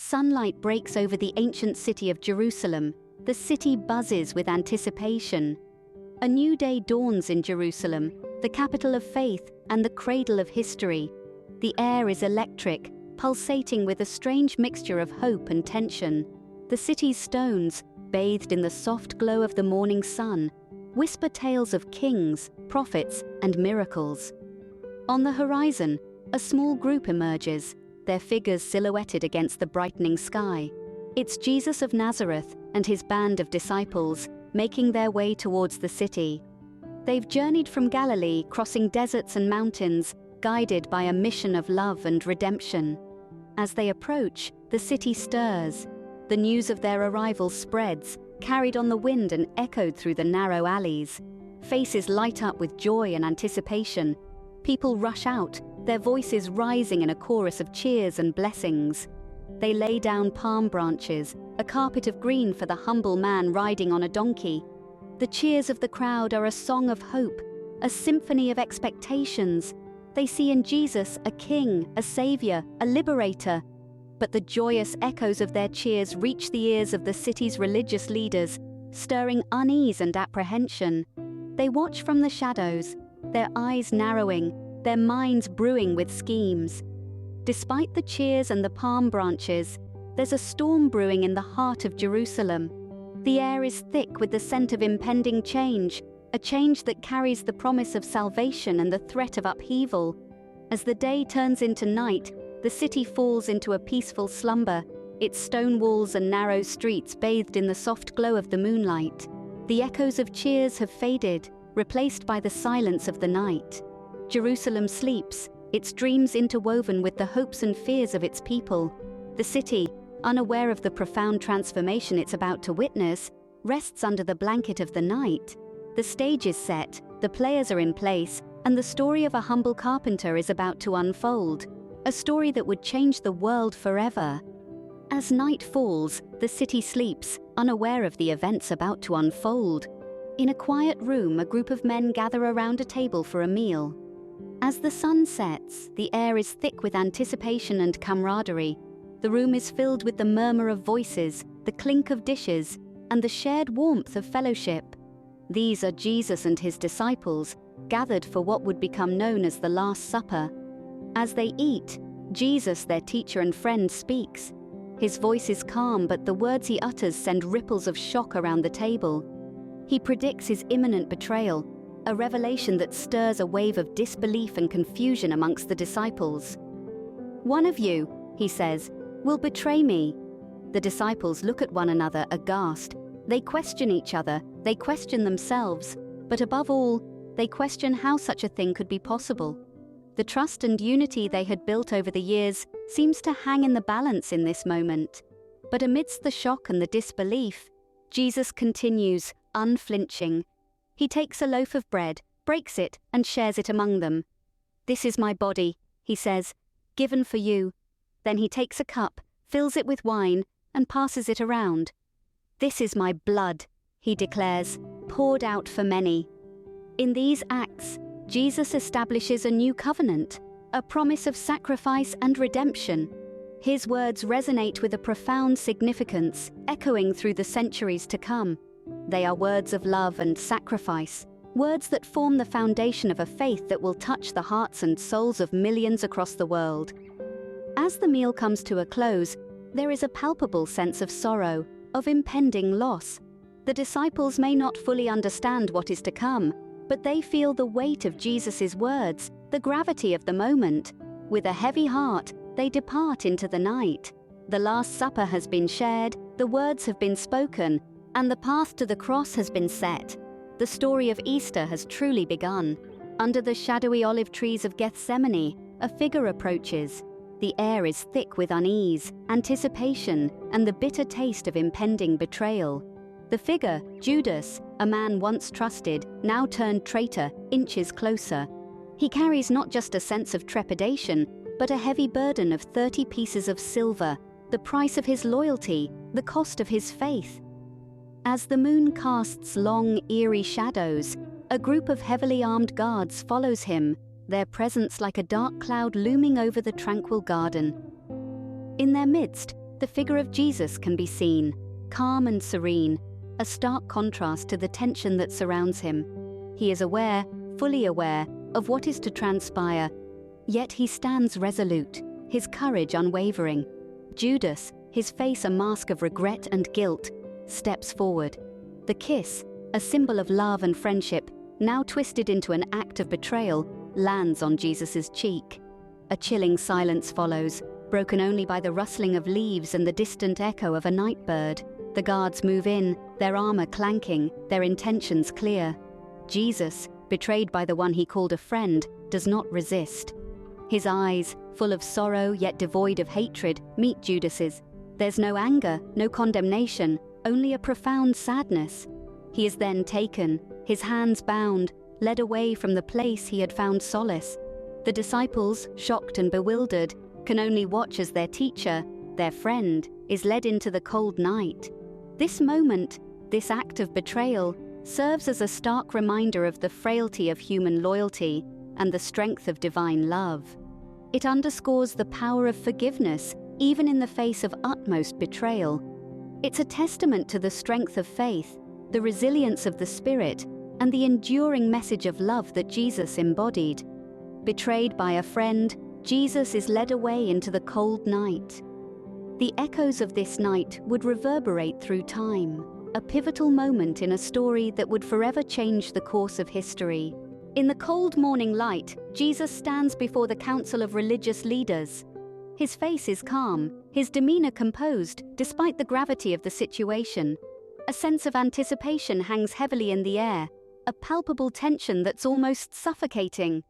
Sunlight breaks over the ancient city of Jerusalem. The city buzzes with anticipation. A new day dawns in Jerusalem, the capital of faith and the cradle of history. The air is electric, pulsating with a strange mixture of hope and tension. The city's stones, bathed in the soft glow of the morning sun, whisper tales of kings, prophets, and miracles. On the horizon, a small group emerges, their figures silhouetted against the brightening sky. It's Jesus of Nazareth and his band of disciples making their way towards the city. They've journeyed from Galilee, crossing deserts and mountains, guided by a mission of love and redemption. As they approach, the city stirs. The news of their arrival spreads, carried on the wind and echoed through the narrow alleys. Faces light up with joy and anticipation. People rush out, their voices rising in a chorus of cheers and blessings. They lay down palm branches, a carpet of green for the humble man riding on a donkey. The cheers of the crowd are a song of hope, a symphony of expectations. They see in Jesus a king, a savior, a liberator. But the joyous echoes of their cheers reach the ears of the city's religious leaders, stirring unease and apprehension. They watch from the shadows, their eyes narrowing, their minds brewing with schemes. Despite the cheers and the palm branches, there's a storm brewing in the heart of Jerusalem. The air is thick with the scent of impending change, a change that carries the promise of salvation and the threat of upheaval. As the day turns into night, the city falls into a peaceful slumber, its stone walls and narrow streets bathed in the soft glow of the moonlight. The echoes of cheers have faded, replaced by the silence of the night. Jerusalem sleeps, its dreams interwoven with the hopes and fears of its people. The city, unaware of the profound transformation it's about to witness, rests under the blanket of the night. The stage is set, the players are in place, and the story of a humble carpenter is about to unfold. A story that would change the world forever. As night falls, the city sleeps, unaware of the events about to unfold. In a quiet room, a group of men gather around a table for a meal. As the sun sets, the air is thick with anticipation and camaraderie. The room is filled with the murmur of voices, the clink of dishes, and the shared warmth of fellowship. These are Jesus and his disciples, gathered for what would become known as the Last Supper. As they eat, Jesus, their teacher and friend, speaks. His voice is calm, but the words he utters send ripples of shock around the table. He predicts his imminent betrayal, a revelation that stirs a wave of disbelief and confusion amongst the disciples. "One of you," he says, "will betray me." The disciples look at one another aghast. They question each other, they question themselves, but above all, they question how such a thing could be possible. The trust and unity they had built over the years seems to hang in the balance in this moment. But amidst the shock and the disbelief, Jesus continues, unflinching. He takes a loaf of bread, breaks it, and shares it among them. "This is my body," he says, "given for you." Then he takes a cup, fills it with wine, and passes it around. "This is my blood," he declares, "poured out for many." In these acts, Jesus establishes a new covenant, a promise of sacrifice and redemption. His words resonate with a profound significance, echoing through the centuries to come. They are words of love and sacrifice, words that form the foundation of a faith that will touch the hearts and souls of millions across the world. As the meal comes to a close, there is a palpable sense of sorrow, of impending loss. The disciples may not fully understand what is to come, but they feel the weight of Jesus' words, the gravity of the moment. With a heavy heart, they depart into the night. The Last Supper has been shared, the words have been spoken, and the path to the cross has been set. The story of Easter has truly begun. Under the shadowy olive trees of Gethsemane, a figure approaches. The air is thick with unease, anticipation, and the bitter taste of impending betrayal. The figure, Judas, a man once trusted, now turned traitor, inches closer. He carries not just a sense of trepidation, but a heavy burden of 30 pieces of silver, the price of his loyalty, the cost of his faith. As the moon casts long, eerie shadows, a group of heavily armed guards follows him, their presence like a dark cloud looming over the tranquil garden. In their midst, the figure of Jesus can be seen, calm and serene, a stark contrast to the tension that surrounds him. He is aware, fully aware, of what is to transpire, yet he stands resolute, his courage unwavering. Judas, his face a mask of regret and guilt, steps forward. The kiss, a symbol of love and friendship, now twisted into an act of betrayal, lands on Jesus' cheek. A chilling silence follows, broken only by the rustling of leaves and the distant echo of a night bird. The guards move in, their armor clanking, their intentions clear. Jesus, betrayed by the one he called a friend, does not resist. His eyes, full of sorrow yet devoid of hatred, meet Judas's. There's no anger, no condemnation, only a profound sadness. He is then taken, his hands bound, led away from the place he had found solace. The disciples, shocked and bewildered, can only watch as their teacher, their friend, is led into the cold night. This moment, this act of betrayal, serves as a stark reminder of the frailty of human loyalty and the strength of divine love. It underscores the power of forgiveness, even in the face of utmost betrayal. It's a testament to the strength of faith, the resilience of the spirit, and the enduring message of love that Jesus embodied. Betrayed by a friend, Jesus is led away into the cold night. The echoes of this night would reverberate through time, a pivotal moment in a story that would forever change the course of history. In the cold morning light, Jesus stands before the council of religious leaders. His face is calm, his demeanor composed, despite the gravity of the situation. A sense of anticipation hangs heavily in the air, a palpable tension that's almost suffocating.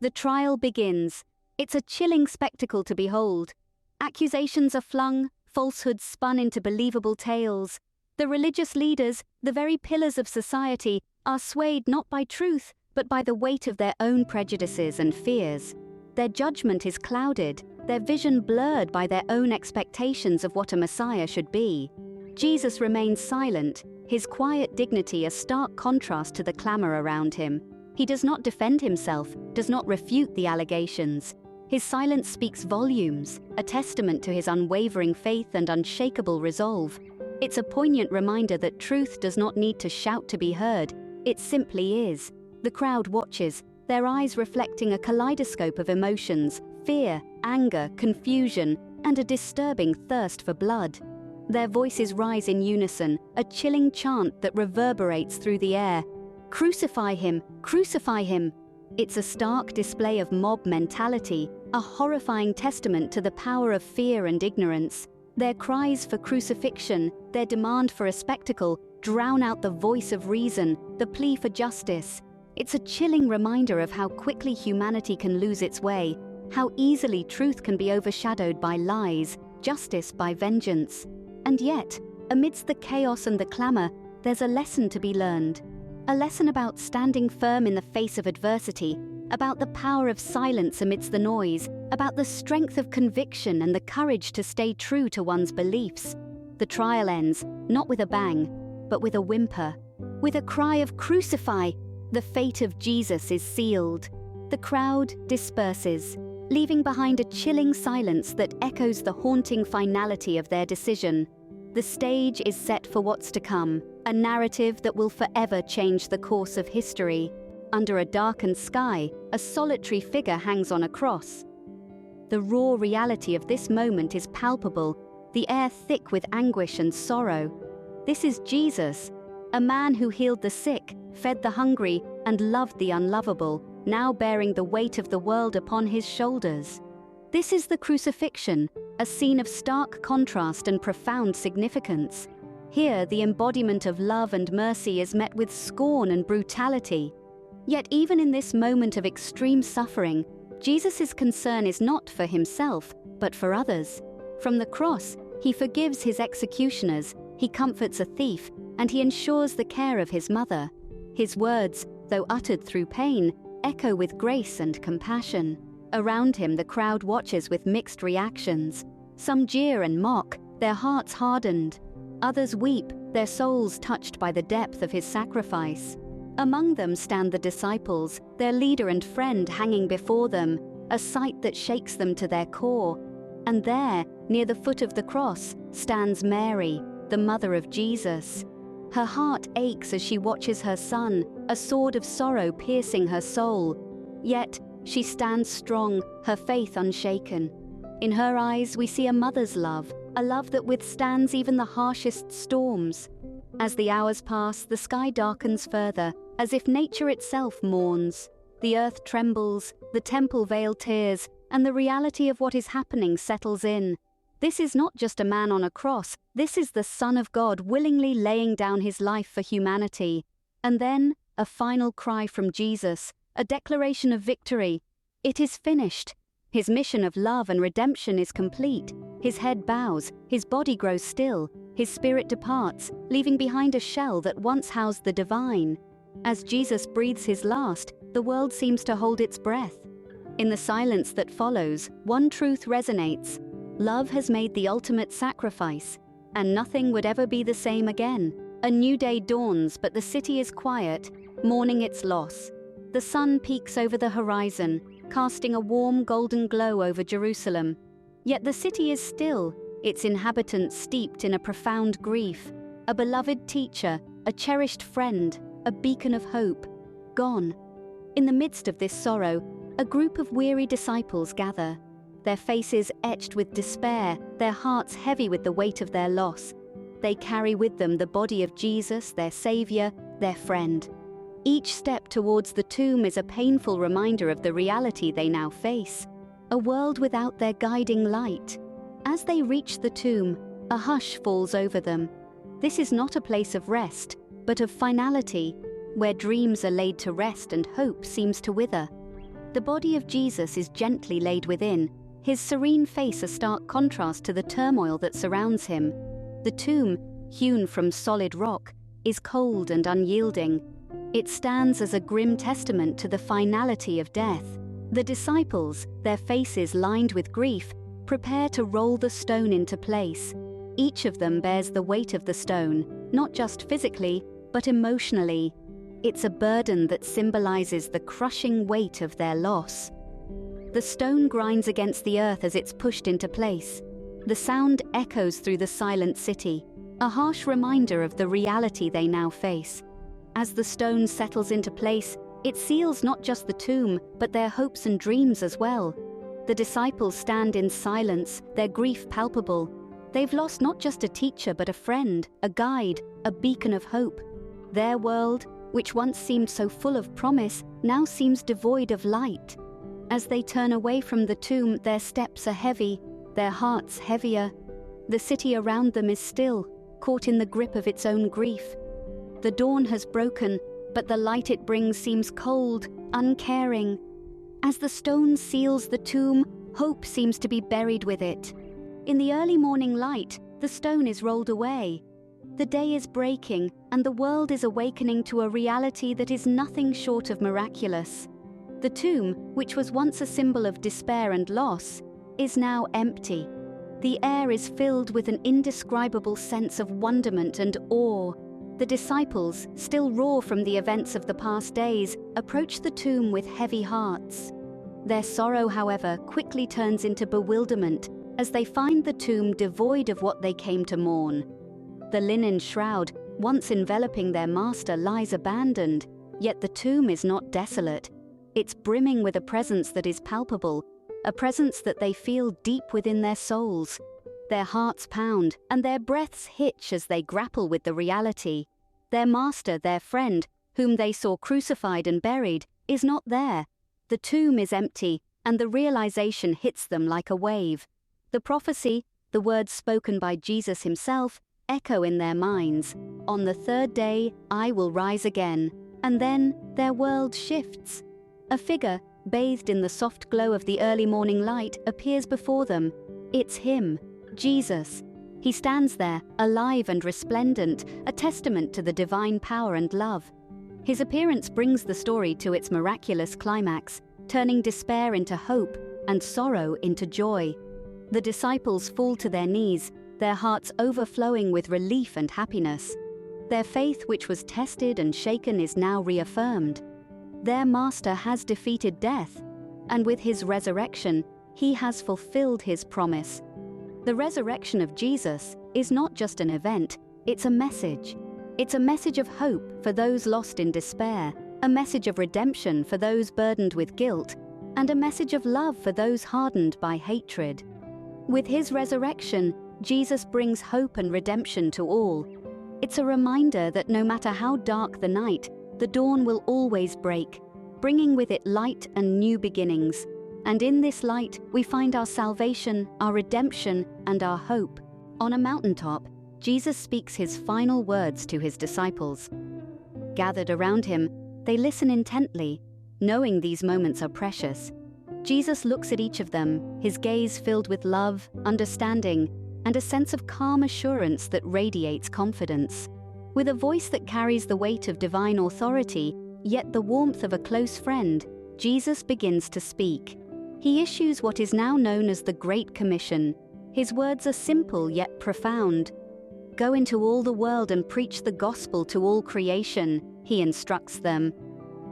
The trial begins. It's a chilling spectacle to behold. Accusations are flung, falsehoods spun into believable tales. The religious leaders, the very pillars of society, are swayed not by truth, but by the weight of their own prejudices and fears. Their judgment is clouded, their vision blurred by their own expectations of what a Messiah should be. Jesus remains silent, his quiet dignity a stark contrast to the clamor around him. He does not defend himself, does not refute the allegations. His silence speaks volumes, a testament to his unwavering faith and unshakable resolve. It's a poignant reminder that truth does not need to shout to be heard, it simply is. The crowd watches, their eyes reflecting a kaleidoscope of emotions, fear, anger, confusion, and a disturbing thirst for blood. Their voices rise in unison, a chilling chant that reverberates through the air. Crucify him! Crucify him! It's a stark display of mob mentality, a horrifying testament to the power of fear and ignorance. Their cries for crucifixion, their demand for a spectacle, drown out the voice of reason, the plea for justice. It's a chilling reminder of how quickly humanity can lose its way, how easily truth can be overshadowed by lies, justice by vengeance. And yet, amidst the chaos and the clamor, there's a lesson to be learned. A lesson about standing firm in the face of adversity, about the power of silence amidst the noise, about the strength of conviction and the courage to stay true to one's beliefs. The trial ends, not with a bang, but with a whimper. With a cry of "Crucify!" The fate of Jesus is sealed. The crowd disperses, leaving behind a chilling silence that echoes the haunting finality of their decision. The stage is set for what's to come, a narrative that will forever change the course of history. Under a darkened sky, a solitary figure hangs on a cross. The raw reality of this moment is palpable, the air thick with anguish and sorrow. This is Jesus, a man who healed the sick, fed the hungry, and loved the unlovable, now bearing the weight of the world upon his shoulders. This is the crucifixion, a scene of stark contrast and profound significance. Here, the embodiment of love and mercy is met with scorn and brutality. Yet even in this moment of extreme suffering, Jesus' concern is not for himself, but for others. From the cross, he forgives his executioners, he comforts a thief, and he ensures the care of his mother. His words, though uttered through pain, echo with grace and compassion. Around him, the crowd watches with mixed reactions. Some jeer and mock, their hearts hardened. Others weep, their souls touched by the depth of his sacrifice. Among them stand the disciples, their leader and friend hanging before them, a sight that shakes them to their core. And there, Near the foot of the cross stands Mary, the mother of Jesus. Her heart aches as she watches her son, a sword of sorrow piercing her soul. Yet, she stands strong, her faith unshaken. In her eyes we see a mother's love, a love that withstands even the harshest storms. As the hours pass, the sky darkens further, as if nature itself mourns. The earth trembles, the temple veil tears, and the reality of what is happening settles in. This is not just a man on a cross, this is the Son of God willingly laying down his life for humanity. And then, a final cry from Jesus, a declaration of victory. It is finished. His mission of love and redemption is complete. His head bows, his body grows still, his spirit departs, leaving behind a shell that once housed the divine. As Jesus breathes his last, the world seems to hold its breath. In the silence that follows, one truth resonates. Love has made the ultimate sacrifice, and nothing would ever be the same again. A new day dawns, but the city is quiet, mourning its loss. The sun peeks over the horizon, casting a warm golden glow over Jerusalem. Yet the city is still, its inhabitants steeped in a profound grief. A beloved teacher, a cherished friend, a beacon of hope, gone. In the midst of this sorrow, a group of weary disciples gather. Their faces etched with despair, their hearts heavy with the weight of their loss. They carry with them the body of Jesus, their Savior, their friend. Each step towards the tomb is a painful reminder of the reality they now face, a world without their guiding light. As they reach the tomb, a hush falls over them. This is not a place of rest, but of finality, where dreams are laid to rest and hope seems to wither. The body of Jesus is gently laid within, his serene face a stark contrast to the turmoil that surrounds him. The tomb, hewn from solid rock, is cold and unyielding. It stands as a grim testament to the finality of death. The disciples, their faces lined with grief, prepare to roll the stone into place. Each of them bears the weight of the stone, not just physically, but emotionally. It's a burden that symbolizes the crushing weight of their loss. The stone grinds against the earth as it's pushed into place. The sound echoes through the silent city, a harsh reminder of the reality they now face. As the stone settles into place, it seals not just the tomb, but their hopes and dreams as well. The disciples stand in silence, their grief palpable. They've lost not just a teacher, but a friend, a guide, a beacon of hope. Their world, which once seemed so full of promise, now seems devoid of light. As they turn away from the tomb, their steps are heavy, their hearts heavier. The city around them is still, caught in the grip of its own grief. The dawn has broken, but the light it brings seems cold, uncaring. As the stone seals the tomb, hope seems to be buried with it. In the early morning light, the stone is rolled away. The day is breaking, and the world is awakening to a reality that is nothing short of miraculous. The tomb, which was once a symbol of despair and loss, is now empty. The air is filled with an indescribable sense of wonderment and awe. The disciples, still raw from the events of the past days, approach the tomb with heavy hearts. Their sorrow, however, quickly turns into bewilderment as they find the tomb devoid of what they came to mourn. The linen shroud, once enveloping their master, lies abandoned, yet the tomb is not desolate. It's brimming with a presence that is palpable, a presence that they feel deep within their souls. Their hearts pound, and their breaths hitch as they grapple with the reality. Their master, their friend, whom they saw crucified and buried, is not there. The tomb is empty, and the realization hits them like a wave. The prophecy, the words spoken by Jesus himself, echo in their minds. On the third day, I will rise again. And then their world shifts. A figure, bathed in the soft glow of the early morning light, appears before them. It's him, Jesus. He stands there, alive and resplendent, a testament to the divine power and love. His appearance brings the story to its miraculous climax, turning despair into hope and sorrow into joy. The disciples fall to their knees, their hearts overflowing with relief and happiness. Their faith, which was tested and shaken, is now reaffirmed. Their master has defeated death, and with his resurrection, he has fulfilled his promise. The resurrection of Jesus is not just an event, it's a message. It's a message of hope for those lost in despair, a message of redemption for those burdened with guilt, and a message of love for those hardened by hatred. With his resurrection, Jesus brings hope and redemption to all. It's a reminder that no matter how dark the night, the dawn will always break, bringing with it light and new beginnings. And in this light, we find our salvation, our redemption, and our hope. On a mountaintop, Jesus speaks his final words to his disciples. Gathered around him, they listen intently, knowing these moments are precious. Jesus looks at each of them, his gaze filled with love, understanding, and a sense of calm assurance that radiates confidence. With a voice that carries the weight of divine authority, yet the warmth of a close friend, Jesus begins to speak. He issues what is now known as the Great Commission. His words are simple yet profound. Go into all the world and preach the gospel to all creation, he instructs them.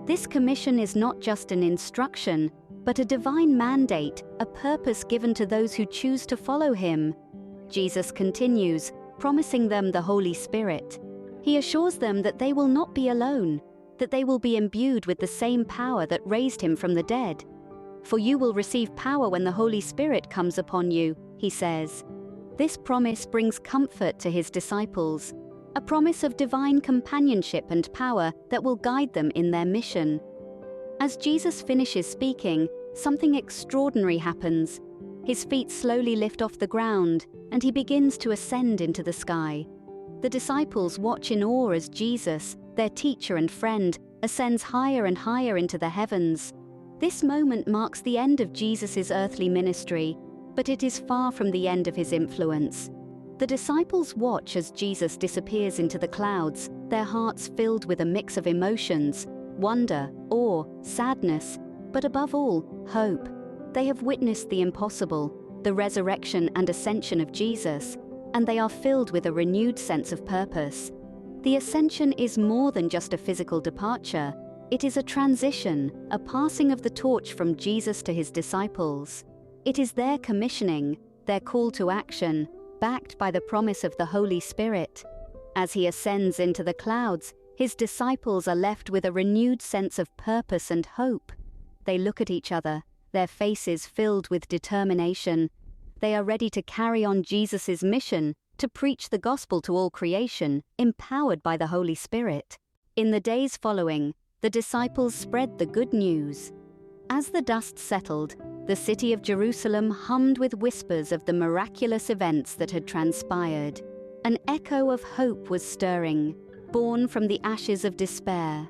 This commission is not just an instruction, but a divine mandate, a purpose given to those who choose to follow him. Jesus continues, promising them the Holy Spirit. He assures them that they will not be alone, that they will be imbued with the same power that raised him from the dead. For you will receive power when the Holy Spirit comes upon you, he says. This promise brings comfort to his disciples, a promise of divine companionship and power that will guide them in their mission. As Jesus finishes speaking, something extraordinary happens. His feet slowly lift off the ground, and he begins to ascend into the sky. The disciples watch in awe as Jesus, their teacher and friend, ascends higher and higher into the heavens. This moment marks the end of Jesus' earthly ministry, but it is far from the end of his influence. The disciples watch as Jesus disappears into the clouds, their hearts filled with a mix of emotions, wonder, awe, sadness, but above all, hope. They have witnessed the impossible, the resurrection and ascension of Jesus, and they are filled with a renewed sense of purpose. The ascension is more than just a physical departure. It is a transition, a passing of the torch from Jesus to his disciples. It is their commissioning, their call to action, backed by the promise of the Holy Spirit. As he ascends into the clouds, his disciples are left with a renewed sense of purpose and hope. They look at each other, their faces filled with determination. They are ready to carry on Jesus' mission, to preach the gospel to all creation, empowered by the Holy Spirit. In the days following, the disciples spread the good news. As the dust settled, the city of Jerusalem hummed with whispers of the miraculous events that had transpired. An echo of hope was stirring, born from the ashes of despair.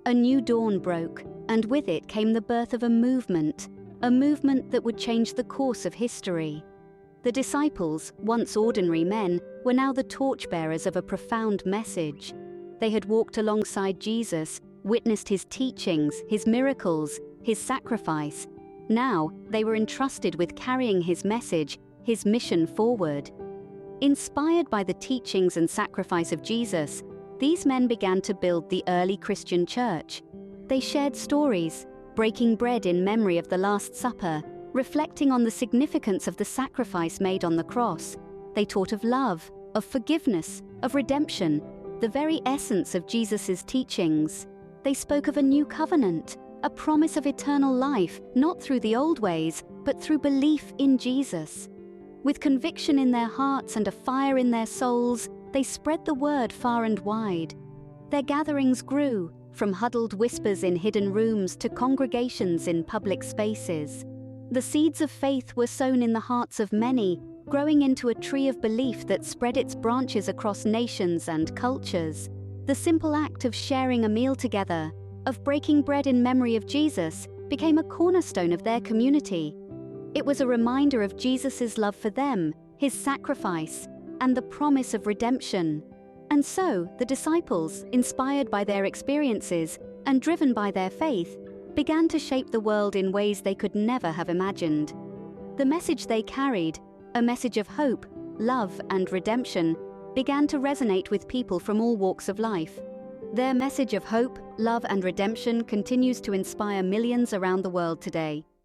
A new dawn broke, and with it came the birth of a movement that would change the course of history. The disciples, once ordinary men, were now the torchbearers of a profound message. They had walked alongside Jesus, witnessed his teachings, his miracles, his sacrifice. Now, they were entrusted with carrying his message, his mission forward. Inspired by the teachings and sacrifice of Jesus, these men began to build the early Christian church. They shared stories, breaking bread in memory of the Last Supper, reflecting on the significance of the sacrifice made on the cross. They taught of love, of forgiveness, of redemption, the very essence of Jesus' teachings. They spoke of a new covenant, a promise of eternal life, not through the old ways, but through belief in Jesus. With conviction in their hearts and a fire in their souls, they spread the word far and wide. Their gatherings grew, from huddled whispers in hidden rooms to congregations in public spaces. The seeds of faith were sown in the hearts of many, growing into a tree of belief that spread its branches across nations and cultures. The simple act of sharing a meal together, of breaking bread in memory of Jesus, became a cornerstone of their community. It was a reminder of Jesus' love for them, his sacrifice, and the promise of redemption. And so, the disciples, inspired by their experiences and driven by their faith, began to shape the world in ways they could never have imagined. The message they carried, a message of hope, love, and redemption, began to resonate with people from all walks of life. Their message of hope, love, and redemption continues to inspire millions around the world today.